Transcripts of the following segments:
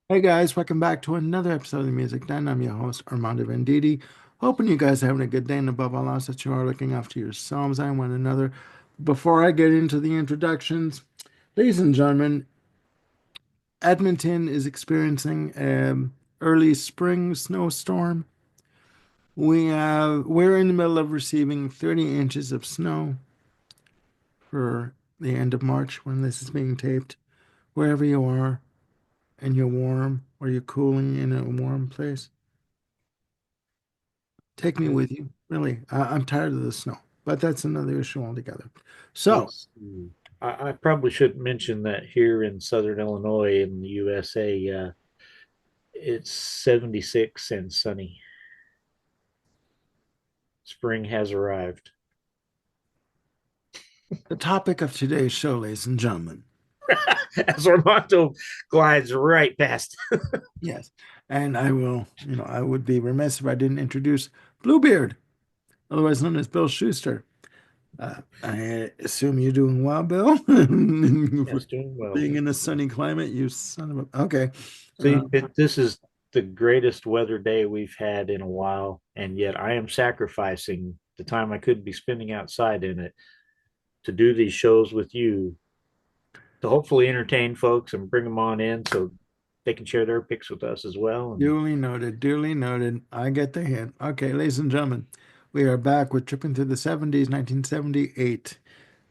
Hey guys, welcome back to another episode of the Music Den. I'm your host, Armando Venditti. Hoping you guys are having a good day and above all else that you are looking after yourselves and one another. Before I get into the introductions, ladies and gentlemen, Edmonton is experiencing an early spring snowstorm. We're in the middle of receiving 30 inches of snow for the end of March when this is being taped. Wherever you are and you're warm or you're cooling in a warm place, take me with you. Really, I'm tired of the snow, but that's another issue altogether. So, Let's see. I probably should mention that here in Southern Illinois in the USA, it's 76 and sunny. Spring has arrived. the topic of today's show, ladies and gentlemen, As Armando glides right past. yes, and I would be remiss if I didn't introduce Bluebeard, otherwise known as Bill Schuster. I assume you're doing well, Bill. Yes, doing well. Being in a sunny climate, you son of a. Okay. Uh, See, this is the greatest weather day we've had in a while, and yet I am sacrificing the time I could be spending outside in it to do these shows with you to hopefully entertain folks and bring them on in so they can share their picks with us as well. And Duly noted, duly noted. I get the hint. Okay, ladies and gentlemen, we are back with Tripping Through the 70s, 1978.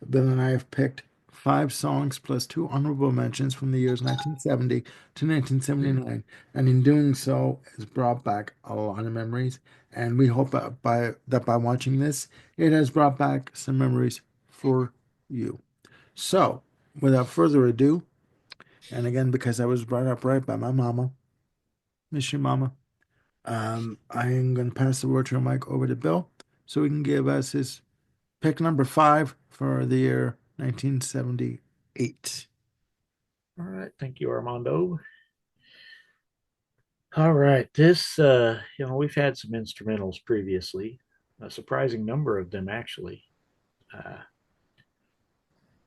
Bill and I have picked five songs plus two honorable mentions from the years 1970 to 1979. And in doing so, has brought back a lot of memories. And we hope that by watching this, it has brought back some memories for you. So, without further ado, and again, because I was brought up right by my mama, miss you, mama. I am going to pass the virtual mic over to Bill so he can give us his pick number five for the year 1978. all right, thank you, Armando. All right, we've had some instrumentals previously, a surprising number of them actually. Uh,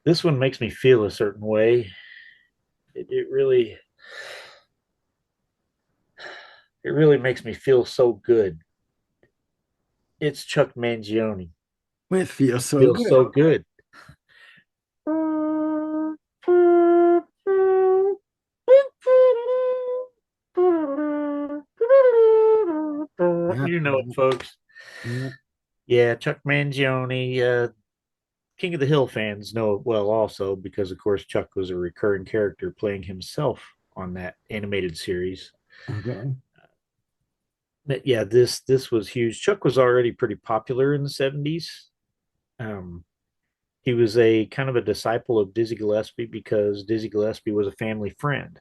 this one makes me feel a certain way. It really makes me feel so good. It's Chuck Mangione. It feels so Feels good. so good. Yeah, You know yeah, it, folks. yeah. Yeah, Chuck Mangione, King of the Hill fans know it well also because, of course, Chuck was a recurring character playing himself on that animated series. Okay. But yeah, this was huge. Chuck was already pretty popular in the 70s. Um, he was a kind of a disciple of Dizzy Gillespie because Dizzy Gillespie was a family friend.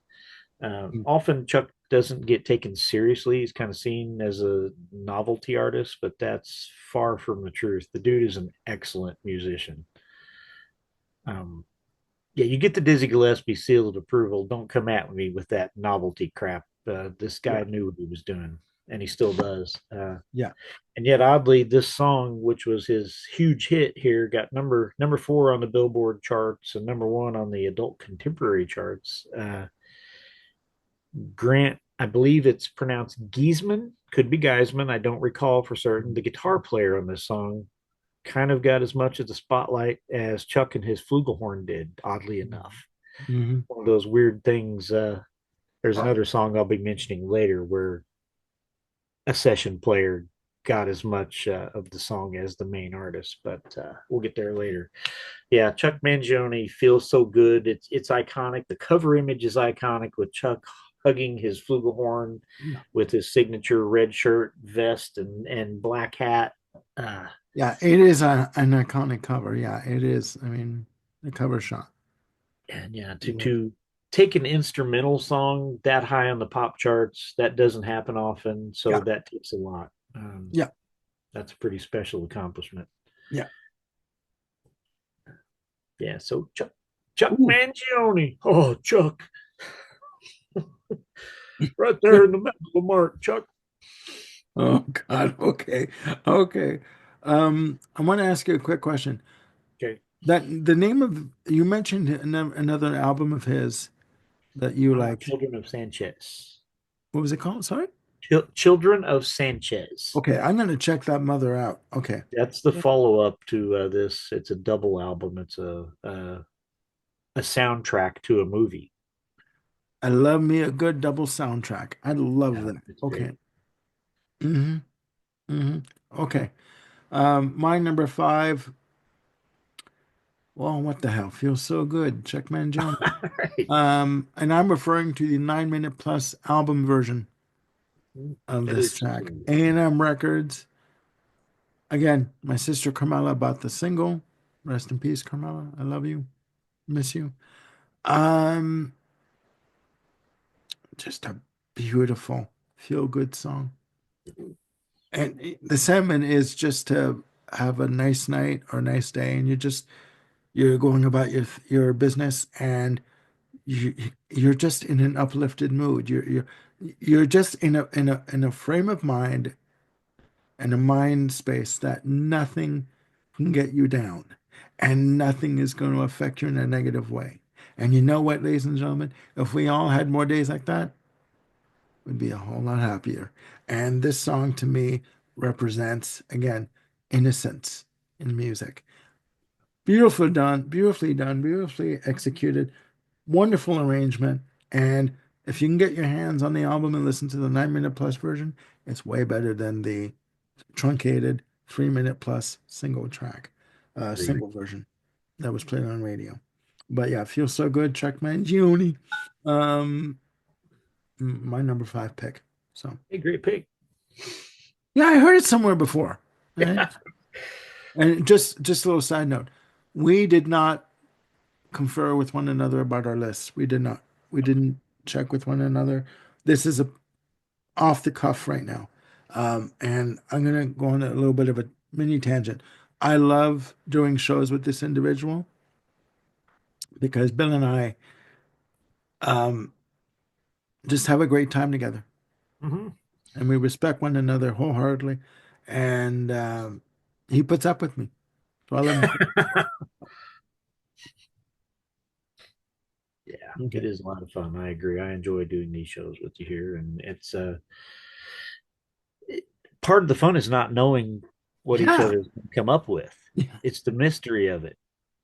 Often Chuck doesn't get taken seriously. He's kind of seen as a novelty artist, but that's far from the truth. The dude is an excellent musician. Um, yeah, you get the Dizzy Gillespie seal of approval. Don't come at me with that novelty crap. This guy Yeah, knew what he was doing, and he still does. yeah. And yet, oddly, this song, which was his huge hit here, got number four on the Billboard charts and number one on the adult contemporary charts. Grant, I believe it's pronounced Giesman, could be Geisman. I don't recall for certain. The guitar player on this song kind of got as much of the spotlight as Chuck and his flugelhorn did, oddly enough. Hmm. One of those weird things. There's another song I'll be mentioning later where a session player got as much of the song as the main artist, but we'll get there later. Yeah, Chuck Mangione feels so good. It's iconic. The cover image is iconic with Chuck hugging his flugelhorn Yeah, with his signature red shirt, vest, and black hat. Uh, yeah. It is an iconic cover. Yeah, it is. I mean, the cover shot. and yeah, to Yeah, to take an instrumental song that high on the pop charts, that doesn't happen often. So yeah, that takes a lot. yeah, That's a pretty special accomplishment. yeah. Yeah. So Chuck Ooh. Mangione. Oh, Chuck, right there in the middle of the mark, Chuck. Oh God. Okay. Okay. I want to ask you a quick question. Okay. That the name of you mentioned another album of his. that you like? Children of Sanchez. What was it called? Sorry. Children of Sanchez. Okay, I'm gonna check that mother out. Okay. That's the follow up to this. It's a double album. It's a soundtrack to a movie. I love me a good double soundtrack. I love Yeah, that. it's great. Okay. Mm-hmm. Mm-hmm. Okay. My number five. Well, what the hell? Feels so good. Checkman Jones. Right. And I'm referring to the 9 minute plus album version of It this is track. true. A&M Records. Again, my sister Carmela bought the single. Rest in peace, Carmela. I love you. Miss you. Um, just a beautiful feel good song. And the sentiment is just to have a nice night or a nice day, and you're going about your business, and you you're just in an uplifted mood. You're just in a frame of mind and a mind space that nothing can get you down, and nothing is going to affect you in a negative way. And you know what, ladies and gentlemen, if we all had more days like that, we'd be a whole lot happier. And this song to me represents, again, innocence in music. Beautifully done, beautifully executed, wonderful arrangement. And if you can get your hands on the album and listen to the 9 minute plus version, it's way better than the truncated 3 minute plus Agreed. single version that was played on radio. But yeah, feels so good. Chuck Mangione. Um, my number five pick. So A great pick. yeah, I heard it somewhere before. Right? Yeah. And just a little side note, we did not confer with one another about our lists. We did not. We didn't check with one another. This is a off the cuff right now. And I'm gonna go on a little bit of a mini tangent. I love doing shows with this individual because Bill and I um, just have a great time together, Hmm. and we respect one another wholeheartedly. And he puts up with me, so I love him. Yeah, it Okay. is a lot of fun. I agree. I enjoy doing these shows with you here, and it's part of the fun is not knowing what each Yeah. other's come up with. Yeah. It's the mystery of it.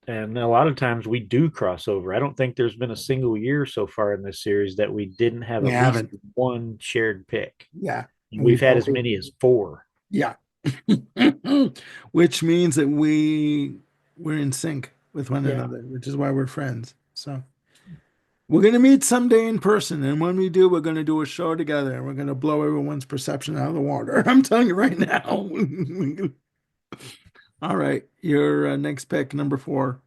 And a lot of times we do cross over. I don't think there's been a single year so far in this series that we didn't have We at least haven't. one shared pick. Yeah. And And we we've had both. as many as four. Yeah. Which means that we're in sync with one Yeah. another, which is why we're friends. So we're gonna meet someday in person, and when we do, we're gonna do a show together, and we're gonna blow everyone's perception out of the water. I'm telling you right now. All right, your next pick, number four.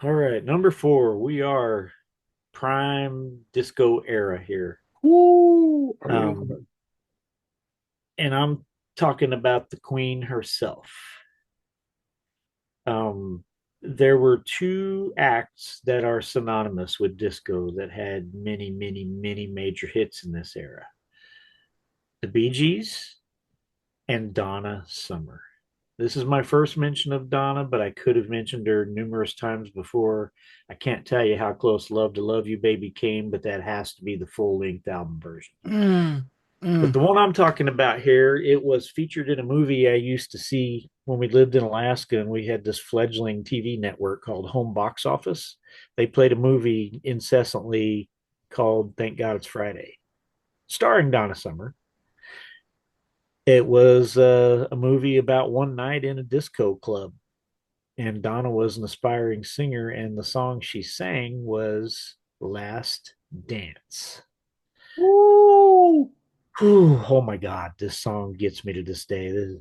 All right. Number four, we are prime disco era here. Ooh, I love Um, it. and I'm talking about the queen herself. Um, there were two acts that are synonymous with disco that had many, many, many major hits in this era: the Bee Gees and Donna Summer. This is my first mention of Donna, but I could have mentioned her numerous times before. I can't tell you how close Love to Love You Baby came, but that has to be the full length album version. Mm, But mm. the one I'm talking about here, it was featured in a movie I used to see when we lived in Alaska and we had this fledgling TV network called Home Box Office. They played a movie incessantly called Thank God It's Friday, starring Donna Summer. It was a movie about one night in a disco club, and Donna was an aspiring singer, and the song she sang was Last Dance. Ooh. Whew, oh my God, this song gets me to this day. This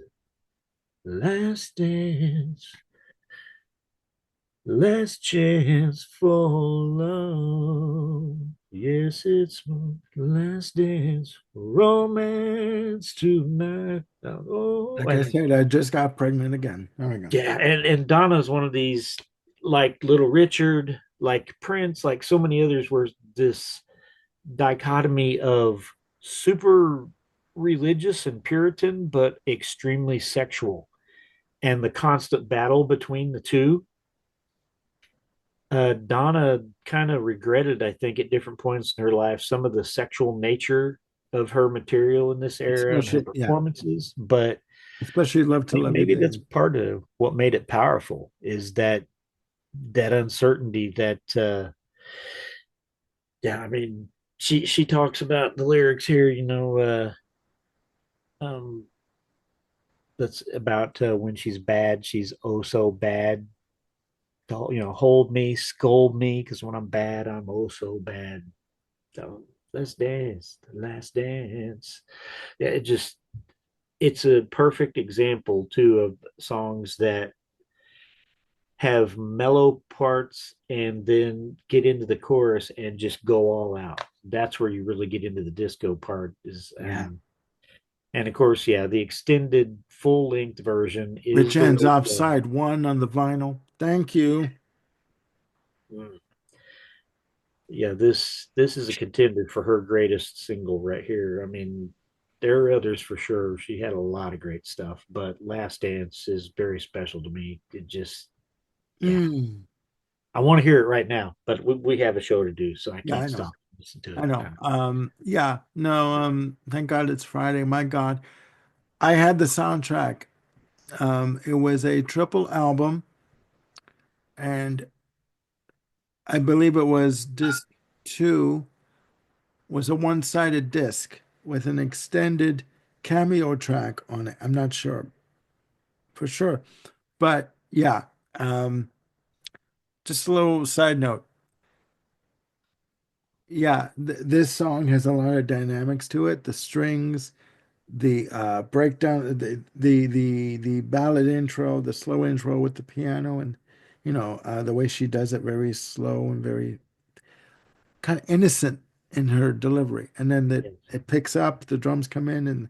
Last Dance, last chance for love. Yes, it's my last dance, romance tonight. Oh, Like I and said, I just got pregnant again. There we go. yeah, and Donna's one of these, like Little Richard, like Prince, like so many others, were this dichotomy of super religious and Puritan, but extremely sexual, and the constant battle between the two. Donna kind of regretted, I think, at different points in her life, some of the sexual nature of her material in this era and her Especially, yeah, performances. But especially Love to Love You, maybe that's baby. part of what made it powerful is that uncertainty that yeah, I mean, she talks about the lyrics here, um that's about when she's bad, she's oh so bad. Hold me, scold me, because when I'm bad, I'm oh so bad. So let's dance, the last dance. Yeah, it's a perfect example too of songs that have mellow parts and then get into the chorus and just go all out. That's where you really get into the disco part is Yeah. and of course, yeah, the extended full length version Which is the ends way to off go. side one on the vinyl. Thank you. Mm. Yeah, this is a contender for her greatest single right here. I mean, there are others for sure. She had a lot of great stuff, but Last Dance is very special to me. It just, yeah, Mm. I want to hear it right now, but we have a show to do, so I Yeah, can't I know. stop and listen to I it. know. Yeah, no, thank God it's Friday. My God. I had the soundtrack. It was a triple album, and I believe it was disc two was a one-sided disc with an extended cameo track on it. I'm not sure for sure, but yeah. Um, just a little side note. Yeah, th this song has a lot of dynamics to it. The strings, the breakdown, the ballad intro, the slow intro with the piano, and the way she does it, very slow and very kind of innocent in her delivery. And then Yes. it picks up, the drums come in, and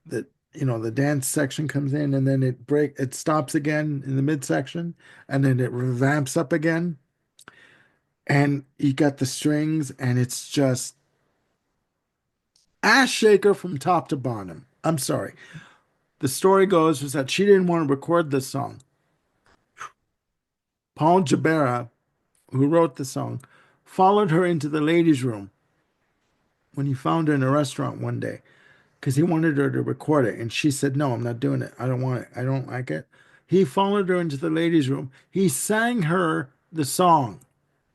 the the dance section comes in, and then it stops again in the midsection, and then it revamps up again, and you got the strings, and it's just ass shaker from top to bottom. I'm sorry. The story goes was that she didn't want to record this song. Paul Jabera, who wrote the song, followed her into the ladies' room when he found her in a restaurant one day because he wanted her to record it. And she said, "No, I'm not doing it. I don't want it. I don't like it." He followed her into the ladies' room. He sang her the song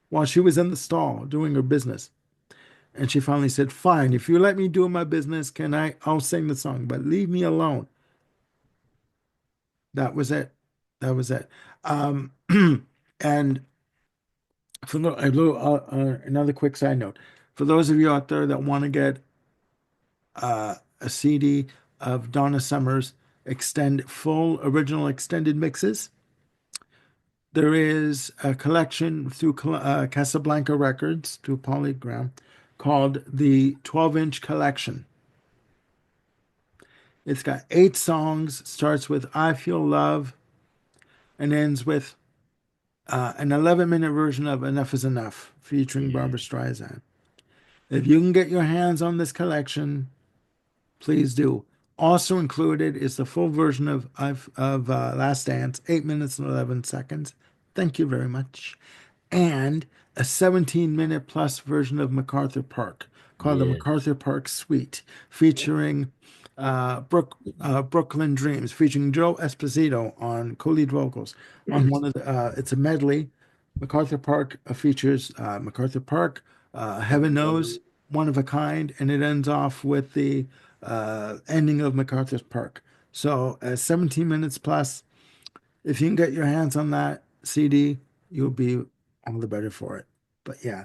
while she was in the stall doing her business. And she finally said, "Fine, if you let me do my business, I'll sing the song, but leave me alone." That was it. That was it. Um, and for another quick side note, for those of you out there that want to get a CD of Donna Summer's full original extended mixes, there is a collection through Casablanca Records through Polygram called the 12-inch collection. It's got 8 songs, starts with I Feel Love and ends with an 11-minute version of Enough is Enough featuring Yeah. Barbara Streisand. If you can get your hands on this collection, please do. Also included is the full version of Last Dance, 8 minutes and 11 seconds. Thank you very much. And a 17-minute plus version of MacArthur Park called the Yes. MacArthur Park Suite, featuring Brooklyn Dreams, featuring Joe Esposito on co-lead vocals. On one of it's a medley. MacArthur Park features MacArthur Park, Heaven Knows, One of a Kind, and it ends off with the ending of MacArthur Park. So 17 minutes plus. If you can get your hands on that CD, you'll be all the better for it. But yeah,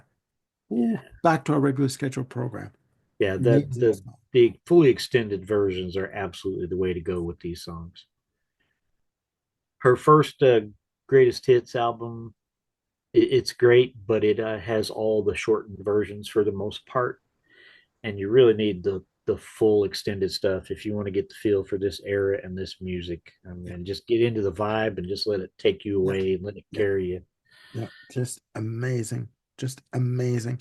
ooh, Yeah. back to our regular scheduled program. Yeah, that Amazing the song. the fully extended versions are absolutely the way to go with these songs. Her first greatest hits album, it's great, but it has all the shortened versions for the most part, and you really need the full extended stuff if you want to get the feel for this era and this music. I Yeah, mean, just get into the vibe and just let it take you yeah, away and let it yeah, carry you. yeah. Just amazing. Just amazing.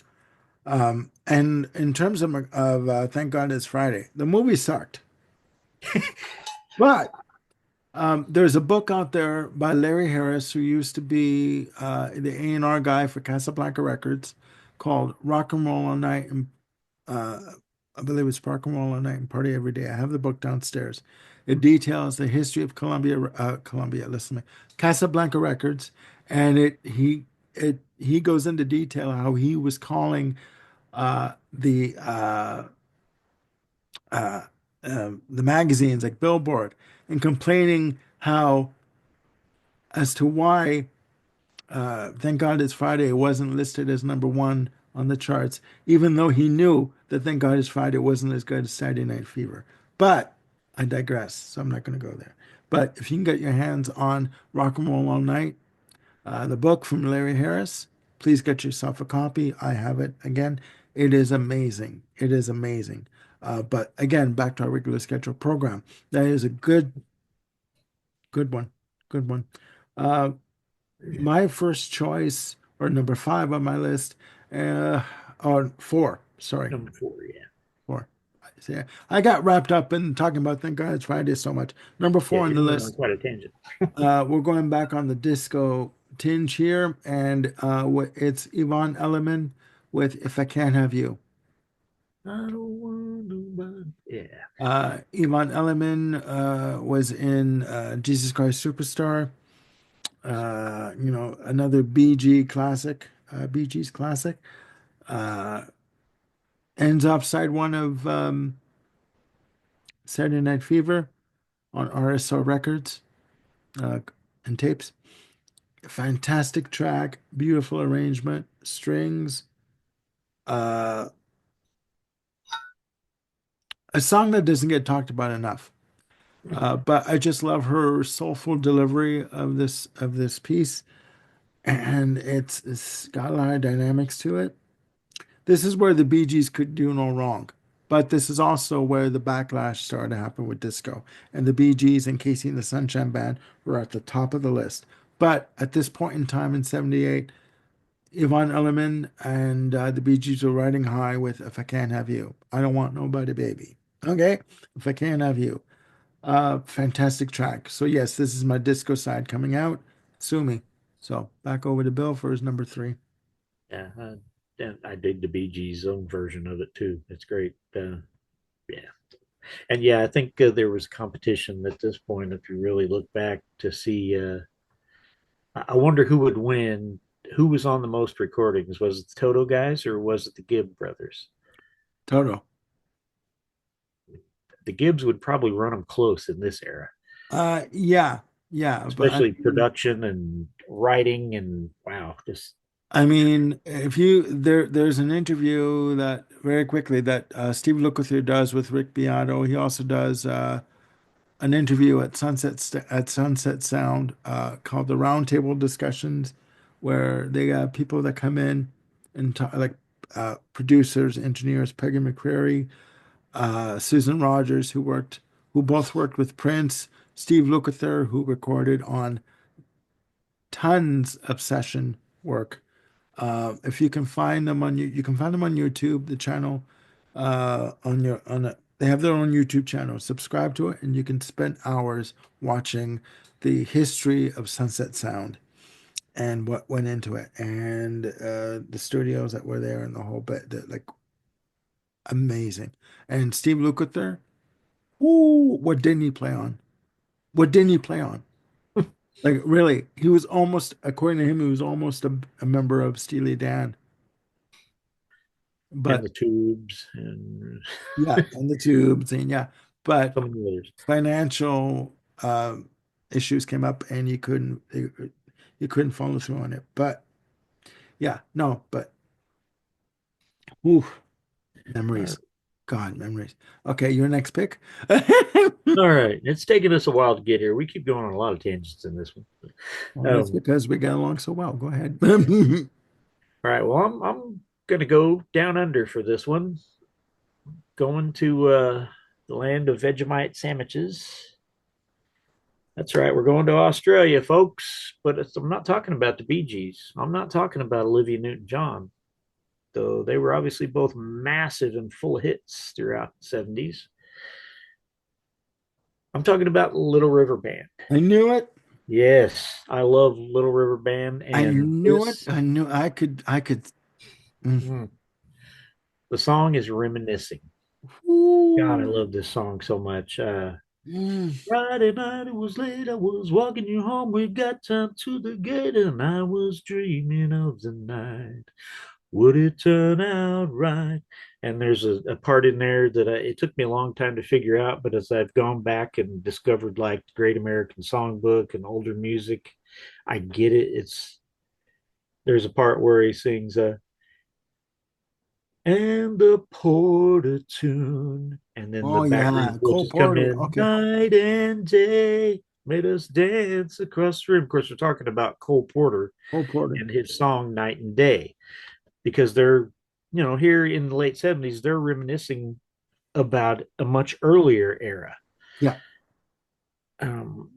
And in terms of Thank God It's Friday, the movie sucked. But There's a book out there by Larry Harris, who used to be the A&R guy for Casablanca Records, called Rock and Roll All Night and uh, I believe it's Rock and Roll All Night and Party Every Day. I have the book downstairs. It details the history of listen to me, Casablanca Records, and he goes into detail how he was calling uh, the magazines like Billboard and complaining how as to why Thank God It's Friday wasn't listed as number one on the charts, even though he knew that Thank God It's Friday wasn't as good as Saturday Night Fever. But I digress, so I'm not going to go there. But if you can get your hands on Rock and Roll All Night, the book from Larry Harris, please get yourself a copy. I have it again. It is amazing. It is amazing. But again, back to our regular schedule program. That is a good one. Good one. Uh, my first choice, or number five on my list, uh, or four, sorry, Number four, yeah. four. See, I got wrapped up in talking about Thank God It's Friday so much. Number four Yes, on you the went on list, quite a tangent. we're going back on the disco tinge here, and it's Yvonne Elliman with If I Can't Have You. I don't want nobody. Yeah. Yvonne Elliman was in Jesus Christ Superstar, another Bee Gees classic. Uh, Ends up side one of Saturday Night Fever on RSO Records uh, and tapes. Fantastic track, beautiful arrangement, strings. Uh, a song that doesn't get talked about enough. But I just love her soulful delivery of this piece, and it's got a lot of dynamics to it. This is where the Bee Gees could do no wrong. But this is also where the backlash started to happen with disco. And the Bee Gees and Casey and the Sunshine Band were at the top of the list. But at this point in time in 78, Yvonne Elliman and the Bee Gees were riding high with If I Can't Have You. I don't want nobody, baby. Okay? If I Can't Have You. Fantastic track. So, yes, this is my disco side coming out. Sue me. So, back over to Bill for his number three. Yeah. And I dig the Bee Gees' own version of it too. It's great. Yeah. And yeah, I think there was competition at this point. If you really look back to see, I wonder who would win. Who was on the most recordings? Was it the Toto guys or was it the Gibb brothers? Toto. The Gibbs would probably run them close in this era, Yeah, yeah, but especially production and writing. And wow, just I mean, if you there's an interview that very quickly that Steve Lukather does with Rick Beato. He also does an interview at Sunset Sound called the Roundtable Discussions, where they got people that come in and talk, like producers, engineers, Peggy McCreary, Susan Rogers, who both worked with Prince, Steve Lukather, who recorded on tons of session work. If you can find them on you can find them on YouTube, the channel on your on a, they have their own YouTube channel. Subscribe to it, and you can spend hours watching the history of Sunset Sound and what went into it, and the studios that were there, and the whole bit. Like amazing. And Steve Lukather, ooh, what didn't he play on? What didn't he play on? Like really, he was almost, according to him, he was almost a member of Steely Dan. and But the tubes and yeah, and the tubes, and yeah, but so many others. financial issues came up, and you couldn't follow through on it. But yeah, no, but ooh, All right. memories. God, memories. Okay, your next pick. All right. It's taken us a while to get here. We keep going on a lot of tangents in this one. Well, that's Um, because we got along so well. Go ahead. all right. Well, I'm gonna go down under for this one. Going to the land of Vegemite sandwiches. That's right. We're going to Australia, folks. But I'm not talking about the Bee Gees. I'm not talking about Olivia Newton-John, though they were obviously both massive and full hits throughout the 70s. I'm talking about Little River Band. I knew it. Yes, I love Little River Band, I and knew it. this I knew I could. Mm. mm, the song is reminiscing. God, I Ooh. love this song so much. Mm. Friday night, it was late. I was walking you home. We got time to the gate, and I was dreaming of the night. Would it turn out right? And there's a part in there that it took me a long time to figure out, but as I've gone back and discovered like the Great American Songbook and older music, I get it. It's there's a part where he sings, and the porter tune, and then the Oh background yeah, Cole voices come Porter. in, Okay, night and day made us dance across the room. Of course, we're talking about Cole Porter Cole Porter. and his song Night and Day, because they're, here in the late 70s, they're reminiscing about a much earlier era, Yeah, um,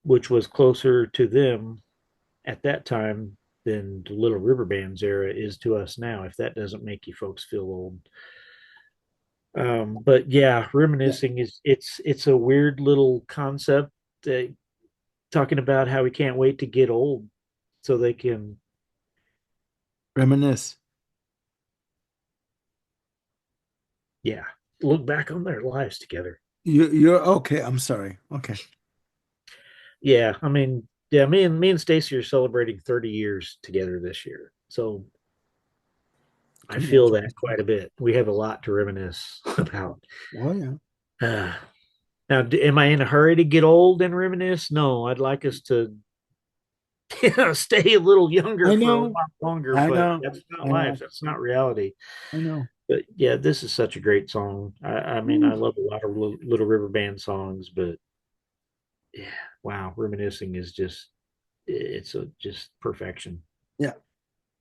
which was closer to them at that time than the Little River Band's era is to us now, if that doesn't make you folks feel old. But yeah, yeah. reminiscing is it's a weird little concept, talking about how we can't wait to get old so they can, Reminisce. yeah, look back on their lives together. You're okay. I'm sorry. Okay, Yeah, I mean, yeah, me and Stacy are celebrating 30 years together this year, so I feel that congratulations. quite a bit. We have a lot to reminisce about. Oh yeah. Uh, Now, am I in a hurry to get old and reminisce? No, I'd like us to stay a little younger I for a know. lot longer, I but know. that's not I life. know. That's not reality. I know. But yeah, this is such a great song. I mean, I Ooh. love a lot of Little River Band songs, but yeah, wow, reminiscing is just perfection. Yeah.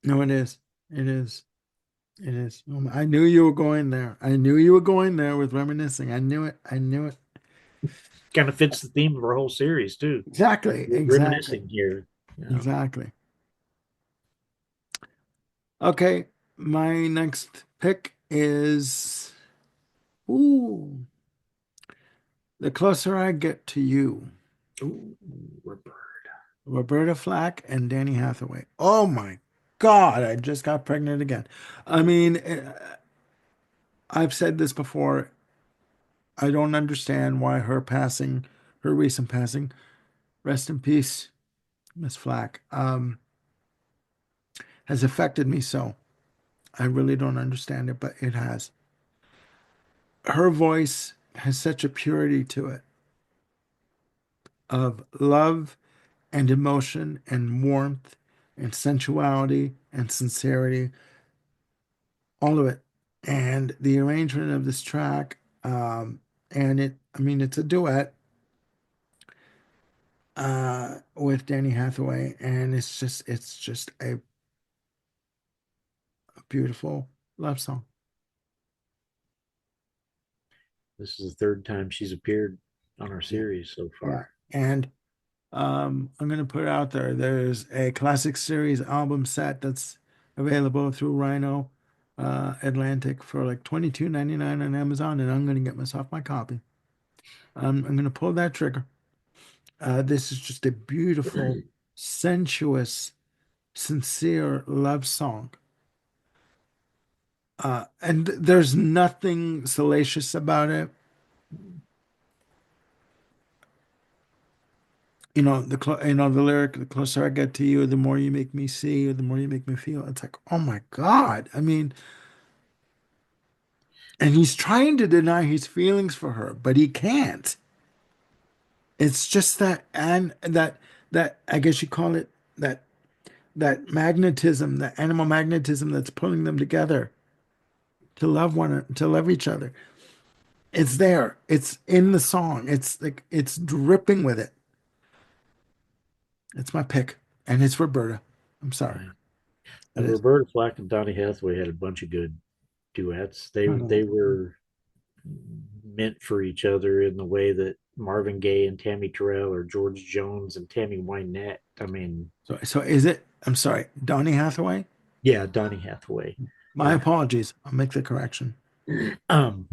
No, it is. It is. It is. I knew you were going there. I knew you were going there with reminiscing. I knew it. I knew it. Kind of fits the theme of our whole series too. Exactly. Exactly. Reminiscing here. Yeah. Exactly. Okay. My next pick is ooh, The Closer I Get to You. Ooh, Roberta. Roberta Flack and Danny Hathaway. Oh my God, I just got pregnant again. I mean, I've said this before. I don't understand why her recent passing, rest in peace, Miss Flack, has affected me so. I really don't understand it, but it has. Her voice has such a purity to it of love and emotion and warmth and sensuality and sincerity, all of it. And the arrangement of this track, and I mean, it's a duet with Danny Hathaway, and it's just a beautiful love song. This is the third time she's appeared on our Yeah. series so Yeah. far. And I'm gonna put it out there. There's a classic series album set that's available through Rhino Atlantic for like 22.99 on Amazon, and I'm gonna get myself my copy. I'm gonna pull that trigger. This is just a beautiful, sensuous, sincere love song. And there's nothing salacious about it. The lyric, the closer I get to you, the more you make me see, or the more you make me feel. It's like, oh my God. I mean, and he's trying to deny his feelings for her, but he can't. It's just that, and that I guess you call it that that magnetism, that animal magnetism that's pulling them together to love each other. It's there. It's in the song. It's like it's dripping with it. It's my pick, and it's Roberta. I'm sorry. Yeah. It is. Roberta Flack and Donny Hathaway had a bunch of good duets. They I know. they were meant for each other in the way that Marvin Gaye and Tammy Terrell or George Jones and Tammy Wynette. I mean, So is it? I'm sorry, Donny Hathaway. yeah, Donny Hathaway. My Yeah. apologies. I'll make the correction. Um,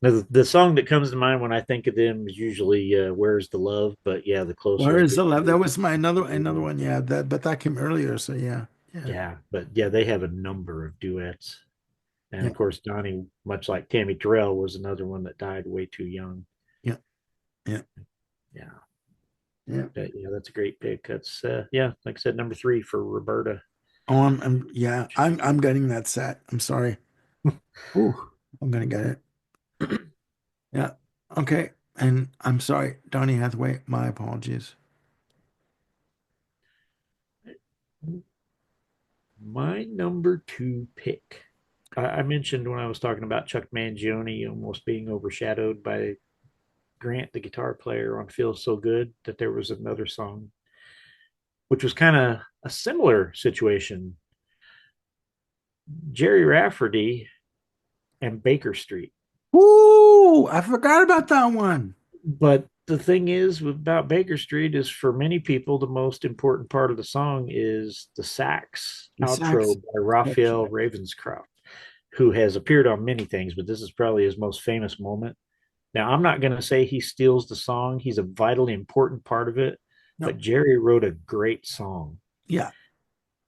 The song that comes to mind when I think of them is usually "Where's the Love," but yeah, the Where closer I is get the love? to That it, was my another one. Yeah, that but that came earlier. So yeah, yeah, yeah, but yeah, they have a number of duets, and yeah, of course, Donnie, much like Tammy Terrell, was another one that died way too young. yeah, yeah, Yeah, yeah. but yeah, that's a great pick. That's yeah, like I said, number three for Roberta. Oh, yeah, I'm getting that set. I'm sorry. Ooh, I'm gonna get it. Yeah. Okay. And I'm sorry, Donny Hathaway. My apologies. My number two pick. I mentioned when I was talking about Chuck Mangione almost being overshadowed by Grant, the guitar player on "Feels So Good," that there was another song which was kind of a similar situation. Jerry Rafferty and Baker Street. Ooh, I forgot about that one. But the thing is about Baker Street is for many people the most important part of the song is the sax The sax. outro by That's Raphael right. Ravenscroft, who has appeared on many things, but this is probably his most famous moment. Now, I'm not going to say he steals the song. He's a vitally important part of it, No. but Jerry wrote a great song. Yeah.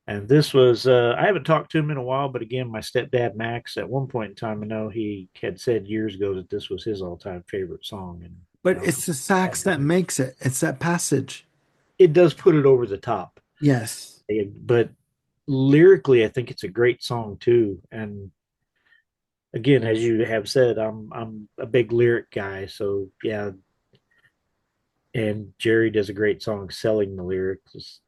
And this was, I haven't talked to him in a while, but again, my stepdad, Max, at one point in time, I know he had said years ago that this was his all time favorite song. And, But it's the sax that makes it. It's that passage. it does put it over the top. Yes. But lyrically, I think it's a great song too. And again, as you have said, I'm a big lyric guy. So yeah, and Jerry does a great song selling the lyrics.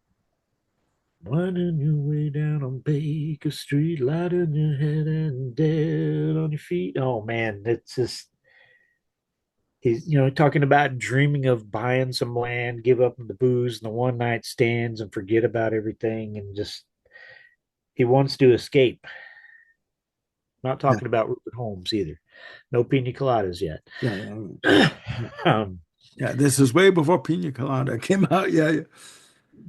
Winding your way down on Baker Street, light in your head and dead on your feet. Oh man, it's just he's talking about dreaming of buying some land, give up the booze and the one night stands, and forget about everything, and just he wants to escape. Not Yeah. talking about Rupert Holmes either. No pina coladas yet. Yeah. Yeah. Yeah. um, Yeah. This is way before Pina Colada came out. Yeah. Yeah.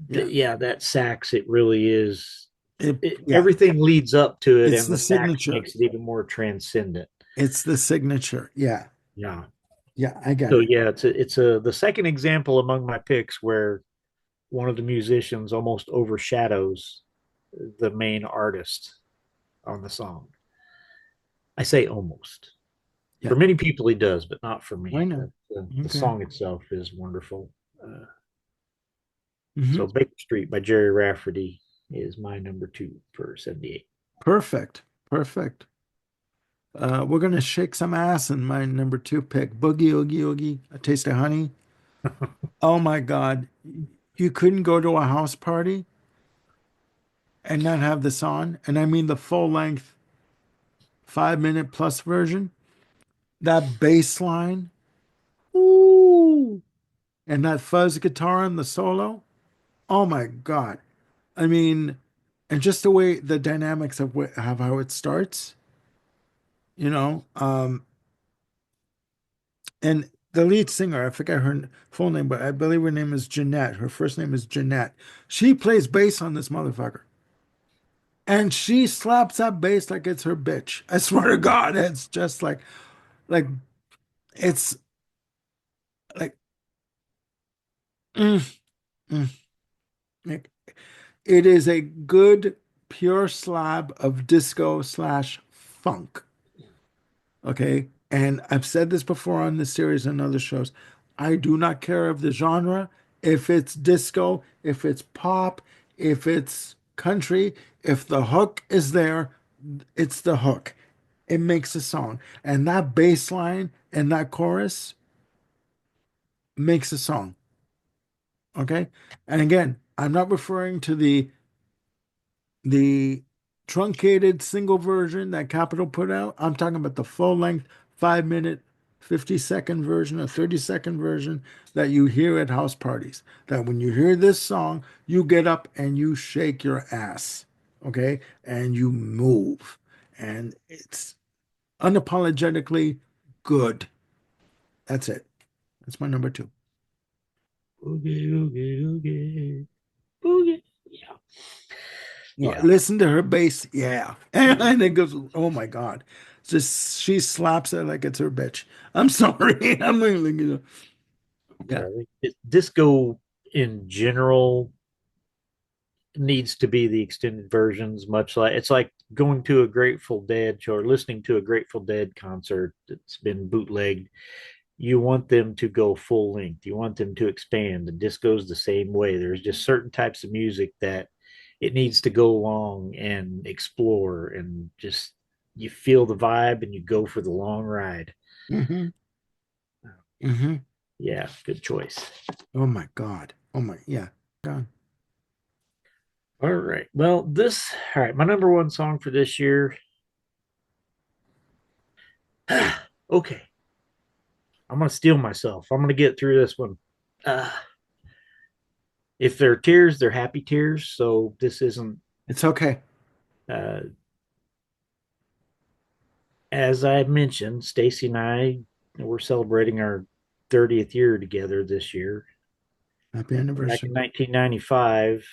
Yeah. yeah, that sax, it really is. Yeah. Everything leads up to it, It's and the the sax signature. makes it even more transcendent. It's the signature. Yeah. Yeah. Yeah. I get So it. yeah, it's a the second example among my picks where one of the musicians almost overshadows the main artist on the song. I say almost. Yeah. For many people, he does, but not for Why me. not? The Okay. song itself is wonderful. Hmm. So Baker Street by Jerry Rafferty is my number two for 78. Perfect. Perfect. We're gonna shake some ass in my number two pick, Boogie Oogie Oogie, A Taste of Honey. Oh my God. You couldn't go to a house party and not have this on. And I mean the full length 5 minute plus version. That bass line. Ooh. And that fuzz guitar on the solo. Oh my God. I mean, and just the way the dynamics of how it starts, you know, and the lead singer, I forget her full name, but I believe her name is Jeanette. Her first name is Jeanette. She plays bass on this motherfucker. And she slaps that bass like it's her bitch. I swear to God, it's just like it's like mm, mm, like, it is a good pure slab of disco slash funk. Okay. And I've said this before on this series and other shows. I do not care of the genre, if it's disco, if it's pop, if it's country, if the hook is there, it's the hook. It makes a song. And that bass line and that chorus makes a song. Okay. And again, I'm not referring to the truncated single version that Capitol put out. I'm talking about the full length 5 minute, 50-second version, a 30-second version that you hear at house parties. That when you hear this song, you get up and you shake your ass, okay? And you move. And it's unapologetically good. That's it. That's my number two. Oogie, oogie, oogie, oogie. Yeah. You know, Yeah. listen to her bass. Yeah. And it goes, oh my God. Just she slaps it like it's her bitch. I'm sorry. I'm really, yeah. Yeah, disco in general needs to be the extended versions, much like it's like going to a Grateful Dead show or listening to a Grateful Dead concert that's been bootlegged. You want them to go full length. You want them to expand. The disco's the same way. There's just certain types of music that it needs to go long and explore and just you feel the vibe and you go for the long ride. Hmm. Hmm. Yeah, good choice. Oh my God. Oh my, yeah. God. All right. Well, all right, my number one song for this year. Okay. I'm going to steel myself. I'm going to get through this one. Uh, if they're tears, they're happy tears. So this isn't, It's okay. uh, as I mentioned, Stacy and I, we're celebrating our 30th year together this year. Happy Back in anniversary. 1995,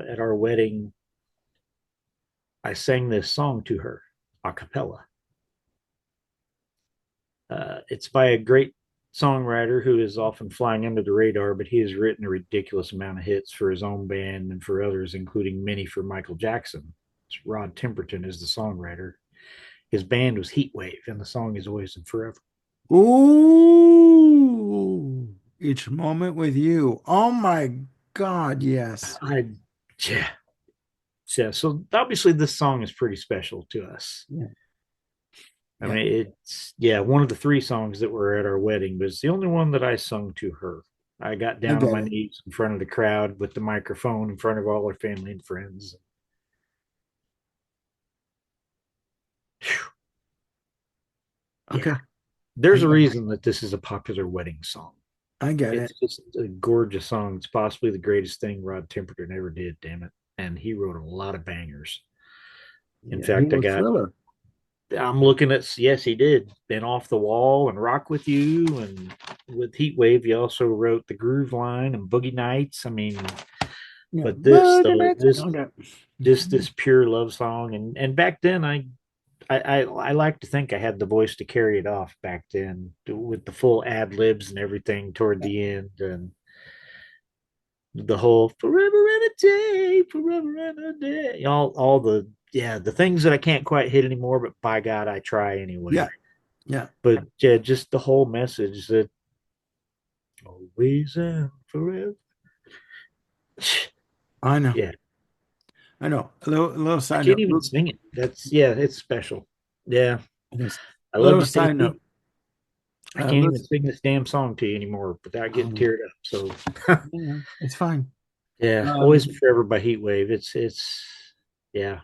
at our wedding, I sang this song to her a cappella. It's by a great songwriter who is often flying under the radar, but he has written a ridiculous amount of hits for his own band and for others, including many for Michael Jackson. Rod Temperton is the songwriter. His band was Heatwave, and the song is Always and Forever. Ooh, each moment with you. Oh my God, yes. I, yeah, yeah. So obviously, this song is pretty special to us. Yeah, I yeah, mean, it's yeah, one of the three songs that were at our wedding, but it's the only one that I sung to her. I got I down on get my it. knees in front of the crowd with the microphone in front of all her family and friends. Yeah, Okay, I there's a get it. reason that this is a popular wedding song. I get It's it. just a gorgeous song. It's possibly the greatest thing Rod Temperton ever did. Damn it! And he wrote a lot of bangers. In Yeah, he fact, was Thriller. I'm looking at, yes, he did. Been Off the Wall and Rock With You. And with Heat Wave, he also wrote The Groove Line and Boogie Nights. I mean, Yeah, but this, Boogie though, Nights. Okay. this pure love song. And back then, I like to think I had the voice to carry it off back then with the full ad libs and everything toward Yeah. the end. And the whole forever and a day, forever and a day, all the, yeah, the things that I can't quite hit anymore, but by God, I try Yeah. anyway. Yeah. But yeah, just the whole message that always and forever. I know. Yeah, I know. A little I side can't note. even sing it. That's yeah, it's special. Yeah, It is. I A love little you, side note. Stacy. I can't even Let's. sing this damn song to you anymore without I getting know. teared up. So It's fine. yeah, always Um. and forever by Heat Wave. It's yeah,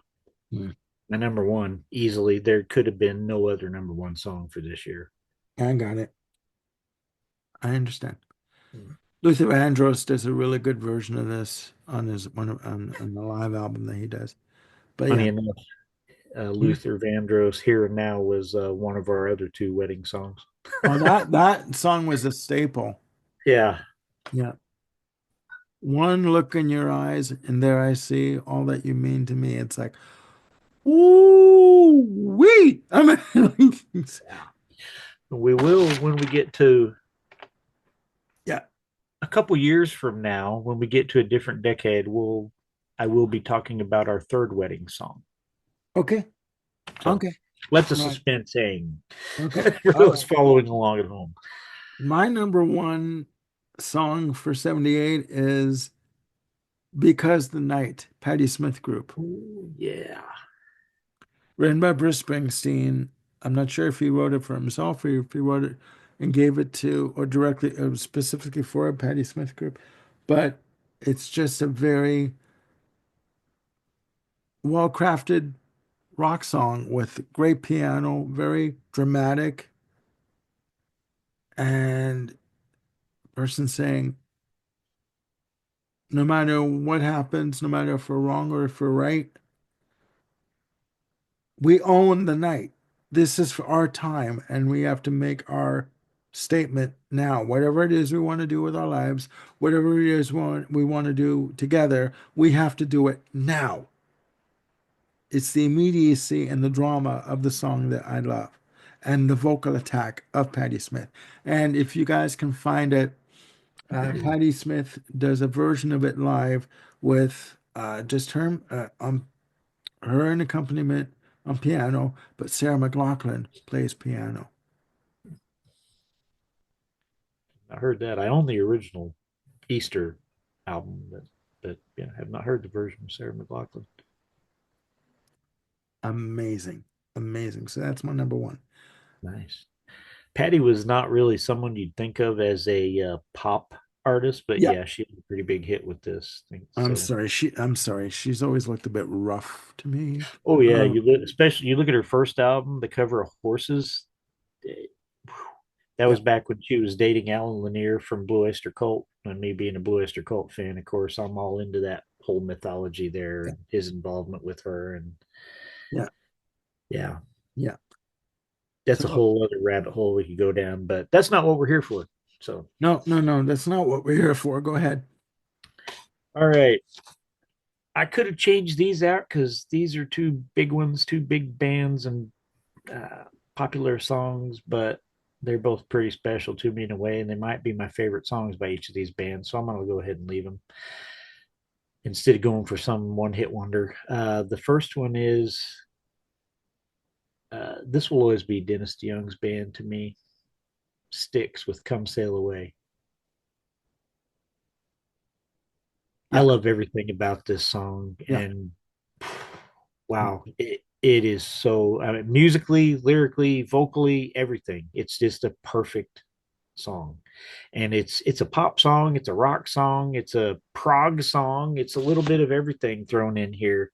Hmm, my number one easily. There could have been no other number one song for this year. I got it. I understand. Luther Vandross does a really good version of this on his on the live album that he does. But Funny yeah, enough, yeah. Luther Vandross "Here and Now" was one of our other two wedding songs. Oh, that song was a staple. Yeah, Yeah. One look in your eyes, and there I see all that you mean to me. It's like, ooh, wee. I mean, we will when we get to yeah. a couple years from now, when we get to a different decade, I will be talking about our third wedding song. Okay. So Okay. let the All right. suspense hang Okay. for All those right. following along at home. My number one song for 78 is Because the Night, Patti Smith Group. Ooh, yeah. Written by Bruce Springsteen. I'm not sure if he wrote it for himself or if he wrote it and gave it to, or directly, specifically for a Patti Smith Group, but it's just a very well-crafted rock song with great piano, very dramatic, and person saying, no matter what happens, no matter if we're wrong or if we're right, we own the night. This is for our time, and we have to make our statement now. Whatever it is we want to do with our lives, whatever it is we want to do together, we have to do it now. it's the immediacy and the drama of the song that I love, and the vocal attack of Patti Smith. And if you guys can find it, Patti Smith does a version of it live with just her and accompaniment on piano, but Sarah McLachlan plays piano. I heard that. I own the original Easter album, but yeah, I have not heard the version of Sarah McLachlan. Amazing, amazing. So that's my number one. Nice. Patty was not really someone you'd think of as a pop artist, but Yeah, yeah, she had a pretty big hit with this thing. I'm So, sorry. I'm sorry. She's always looked a bit rough to me. oh yeah, Um, especially you look at her first album, the cover of Horses. eh, That yeah, was back when she was dating Alan Lanier from Blue Oyster Cult, and me being a Blue Oyster Cult fan, of course, I'm all into that whole mythology there yeah, and his involvement with her, and yeah, yeah, yeah. that's a So whole other rabbit hole we could go down, but that's not what we're here for. So, no, no, no. That's not what we're here for. Go ahead. all right. I could have changed these out because these are two big ones, two big bands and uh, popular songs, but they're both pretty special to me in a way, and they might be my favorite songs by each of these bands. So I'm going to go ahead and leave them instead of going for some one hit wonder. The first one is this will always be Dennis DeYoung's band to me. Sticks with Come Sail Away. I Yeah, love everything about this song, yeah, and wow, it is so, I mean, musically, lyrically, vocally, everything. It's just a perfect song. And it's a pop song, it's a rock song, it's a prog song, it's a little bit of everything thrown in here.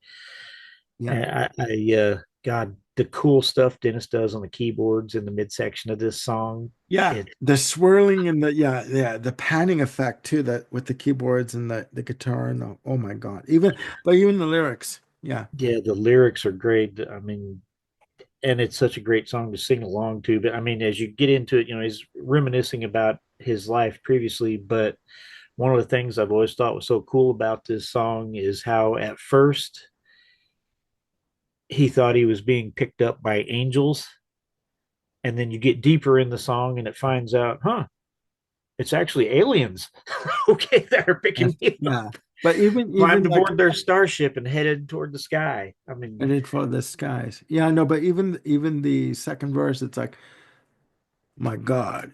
yeah, God, the cool stuff Dennis does on the keyboards in the midsection of this song. yeah. It The swirling and the panning effect too. That with the keyboards and the guitar and the oh my God. Even the lyrics. Yeah, Yeah, the lyrics are great. I mean, and it's such a great song to sing along to. But I mean, as you get into it, he's reminiscing about his life previously. But one of the things I've always thought was so cool about this song is how at first he thought he was being picked up by angels. And then you get deeper in the song and it finds out, it's actually aliens. Okay, that are picking me up. yeah. But even Climbed like aboard their starship and headed toward the sky. I mean, headed for the skies. Yeah, no. But even the second verse, it's like my God.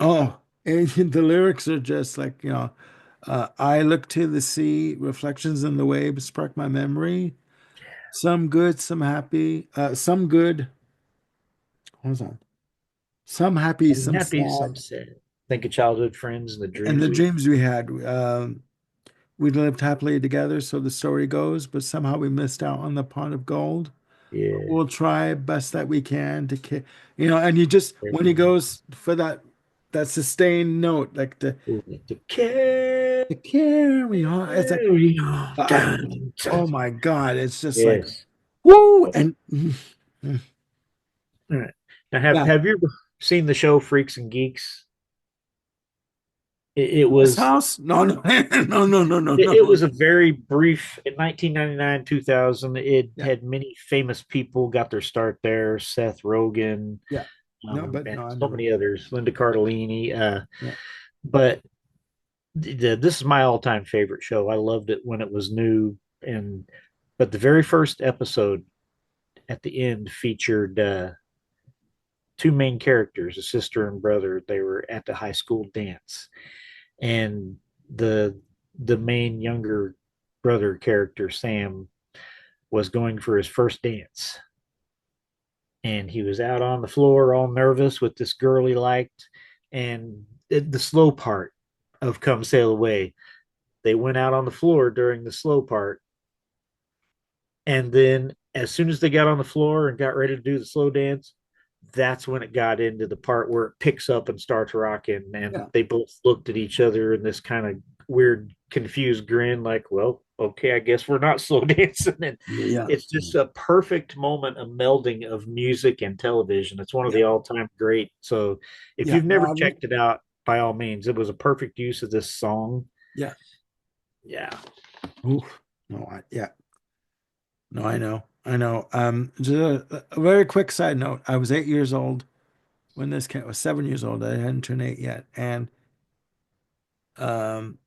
Oh, and the lyrics are just like, I look to the sea, reflections in the waves spark my memory. Some good, some happy, some good. Hold on. Some happy, I'm some happy, some sad. sad. Think of childhood friends and the And dreams the we. dreams we had, we lived happily together, so the story goes, but somehow we missed out on the pot of gold. Yeah. We'll try best that we can and you just, when he goes for that sustained note, like To carry to carry on. It's like, on. I, Dun, dun. oh my God, it's just like, Yes. woo! Oh, And all right. Now, have yeah, have you ever seen the show Freaks and Geeks? It Glass was House? No, no, no, no, no, no, it no. was a very brief in 1999 2000. It Yeah, had many famous people got their start there. Seth Rogen, yeah. No, but and no, I so never. many others. Linda Cardellini. Yeah, But this is my all-time favorite show. I loved it when it was new, and but the very first episode at the end featured two main characters, a sister and brother. They were at the high school dance, and the the main younger brother character, Sam, was going for his first dance, and he was out on the floor all nervous with this girl he liked, and the slow part of Come Sail Away, they went out on the floor during the slow part. And then as soon as they got on the floor and got ready to do the slow dance, that's when it got into the part where it picks up and starts rocking. And yeah, they both looked at each other in this kind of weird, confused grin, like, well, okay, I guess we're not slow dancing. And yeah, it's just a perfect moment of melding of music and television. It's one of yeah, the all time great. So if yeah. you've No, never I mean, checked it out, by all means, it was a perfect use of this song. yeah. Yeah. Oof. No, yeah, no, I know, I know. Just a very quick side note. I was 8 years old when this came. I was 7 years old. I hadn't turned eight yet, and um,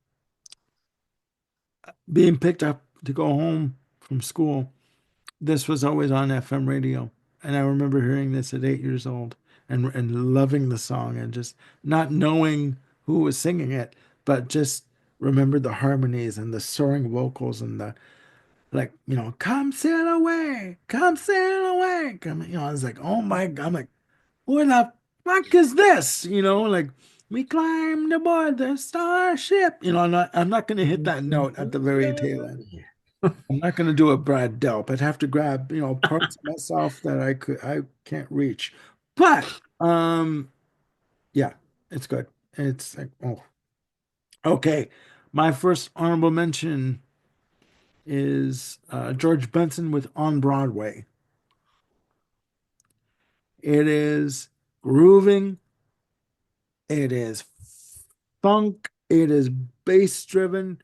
being picked up to go home from school, this was always on FM radio, and I remember hearing this at 8 years old and loving the song and just not knowing who was singing it, but just remembered the harmonies and the soaring vocals and the like, come sail away, come sail away. Come, I was like, oh my God, I'm like, what the fuck is this? Like we climbed aboard the starship. I'm not gonna hit that note at the very tail end. I'm not gonna do a Brad Delp. I'd have to grab, parts of myself that I can't reach. But yeah, it's good. It's like, oh, okay. My first honorable mention is George Benson with On Broadway. It is grooving. It is funk. It is bass driven.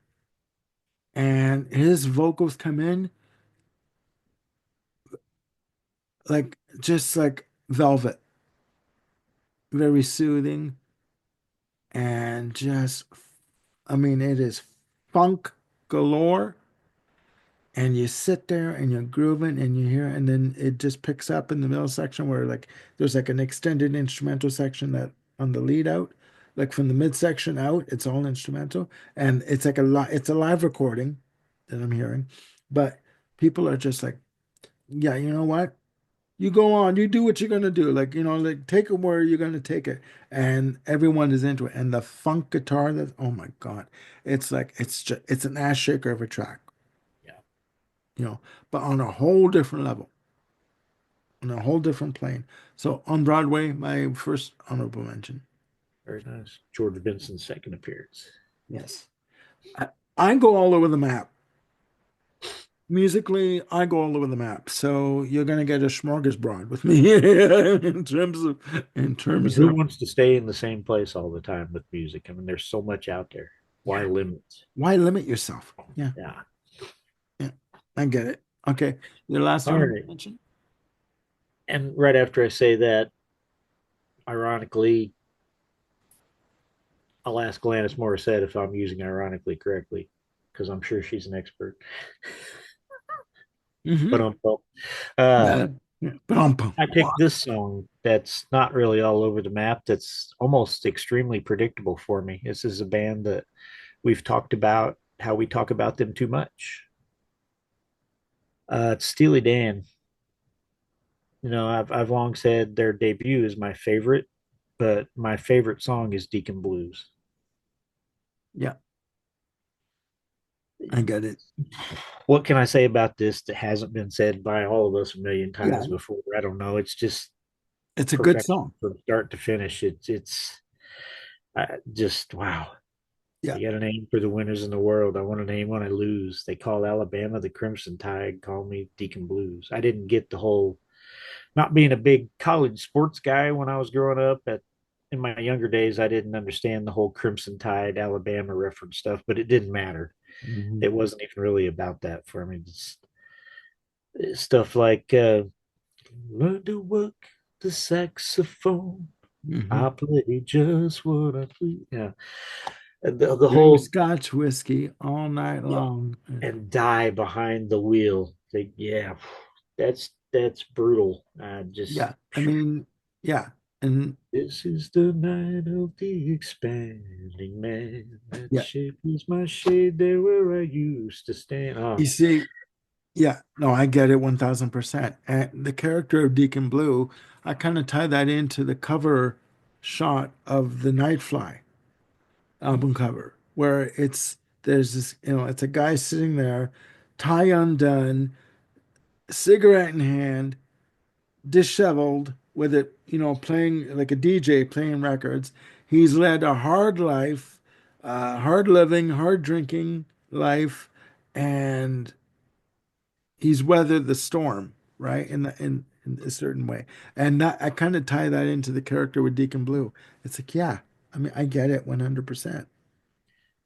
And his vocals come in like just like velvet, very soothing. And just, I mean, it is funk galore. And you sit there and you're grooving and you hear, and then it just picks up in the middle section where like there's like an extended instrumental section that on the lead out, like from the midsection out, it's all instrumental, and it's like it's a live recording that I'm hearing, but people are just like, yeah, you know what? You go on, you do what you're gonna do, like like take it where you're gonna take it, and everyone is into it, and the funk guitar that, oh my God, it's like it's an ass shaker of a track Yeah, you know, but on a whole different level, on a whole different plane. So on Broadway, my first honorable mention. very nice. George Benson's second appearance. Yes. I, I go all over the map. Musically, I go all over the map. So you're gonna get a smorgasbord with me in I mean, terms who of wants to stay in the same place all the time with music? I mean, there's so much out there. Why yeah. limit? Why limit yourself? Yeah, Yeah. yeah. I get it. Okay. Your last All honorable right. mention? And right after I say that, ironically, I'll ask Gladys Morissette if I'm using ironically correctly, because I'm sure she's an expert. But Mm-hmm. uh, Yeah. Yeah. Ba-dum-bum. I picked this song that's not really all over the map. That's almost extremely predictable for me. This is a band that we've talked about how we talk about them too much. It's Steely Dan. I've long said their debut is my favorite, but my favorite song is Deacon Blues. Yeah, I get it. What can I say about this that hasn't been said by all of us a million Yeah, times before? I don't know. It's just it's a good perfection song. from start to finish. It's just wow. Yeah. You got a name for the winners in the world. I want a name when I lose. They call Alabama the Crimson Tide. Call me Deacon Blues. I didn't get the whole not being a big college sports guy when I was growing up. In my younger days, I didn't understand the whole Crimson Tide Alabama reference stuff, but it didn't matter. Hmm. It wasn't even really about that for me. It's stuff like learn to work the saxophone. Hmm. I play just what I please. Yeah, the Drink whole Scotch whiskey all night yeah, long. and die behind the wheel. Yeah, that's brutal. Just Yeah, I mean, yeah, and this is the night of the expanding man. That yeah, shape is my shade there where I used to stand. you Oh, see, yeah, no, I get it 1000%. And the character of Deacon Blue, I kind of tie that into the cover shot of the Nightfly album cover, where there's this, it's a guy sitting there, tie undone, cigarette in hand, disheveled with it, playing like a DJ playing records. He's led a hard life, hard living, hard drinking life, and he's weathered the storm, right? In a certain way. And that I kind of tie that into the character with Deacon Blue. It's like, yeah, I mean, I get it 100%.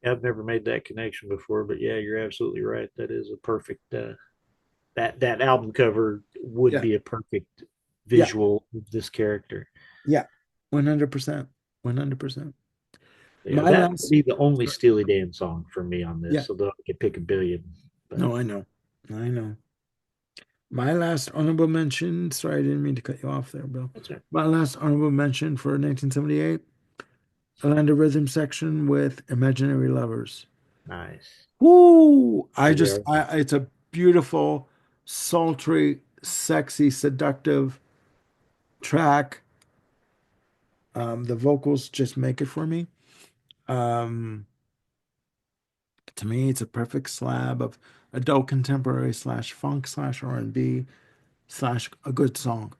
I've never made that connection before, but yeah, you're absolutely right. That is a perfect that album cover would Yeah, be a perfect yeah, visual of this character. yeah. 100%. 100%. Yeah, My that would last, be the only sorry. Steely Dan song for me on Yeah, this, although I could pick a billion. But no, I know. I know. My last honorable mention, sorry, I didn't mean to cut you off there, Bill. that's right. My last honorable mention for 1978, a Land of Rhythm section with Imaginary Lovers. Nice. Woo! Yeah, It's a beautiful, sultry, sexy, seductive track. The vocals just make it for me. Um, to me, it's a perfect slab of adult contemporary slash funk slash R&B slash a good song.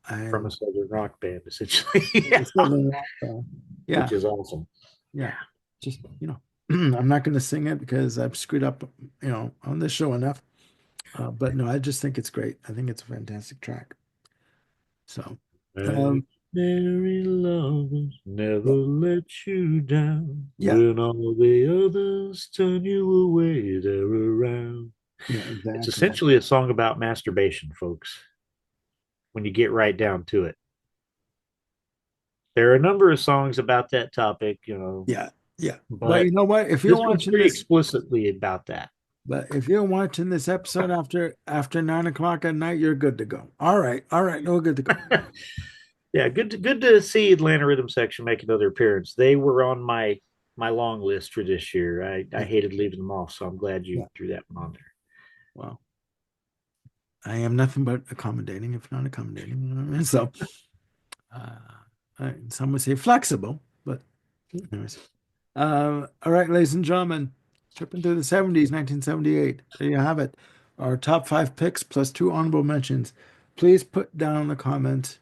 from a And southern rock band, essentially. Yeah, it's Southern rock, which yeah, is awesome. yeah. Yeah, Just, I'm not going to sing it because I've screwed up, on this show enough. But no, I just think it's great. I think it's a fantastic track. So, um, imaginary lovers never yeah, let you down. yeah, When all the others turn you away, they're around. yeah, It's exactly. essentially a song about masturbation, folks, when you get right down to it. There are a number of songs about that topic, Yeah, yeah. But but you know what? If you're this one's watching pretty this, explicitly about that. but if you're watching this episode after 9 o'clock at night, you're good to go. All right, no, we're good to go. Yeah, good to see Atlanta Rhythm Section make another appearance. They were on my long list for this year. I Yeah, hated leaving them off, so I'm glad you yeah. threw that one on there. Well, I am nothing but accommodating, if not accommodating. You know what I mean? So, uh, some would say flexible, but anyways. All right, ladies and gentlemen, tripping through the 70s, 1978. There you have it. Our top five picks plus two honorable mentions. Please put down in the comments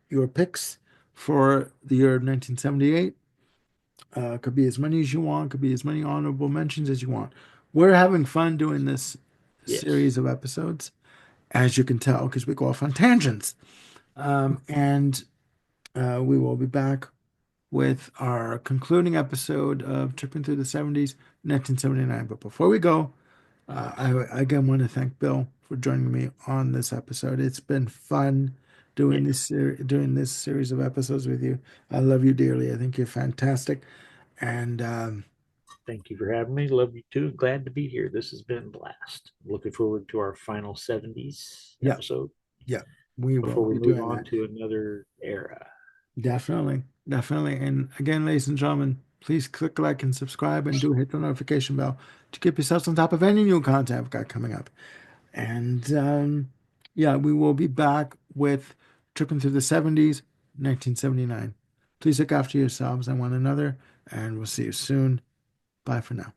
your picks for the year 1978. Could be as many as you want, could be as many honorable mentions as you want. We're having fun doing this Yes, series of episodes, as you can tell, because we go off on tangents. And we will be back with our concluding episode of Tripping Through the 70s, 1979. But before we go, I again want to thank Bill for joining me on this episode. It's been fun yeah. doing this series of episodes with you. I love you dearly. I think you're fantastic. And Thank you for having me. Love you too. Glad to be here. This has been a blast. Looking forward to our final 70s yeah, episode yeah, we will before we be move doing on that. to another era. Definitely, definitely. And again, ladies and gentlemen, please click like and subscribe and do hit the notification bell to keep yourselves on top of any new content I've got coming up. And yeah, we will be back with Tripping Through the 70s, 1979. Please look after yourselves and one another, and we'll see you soon. Bye for now.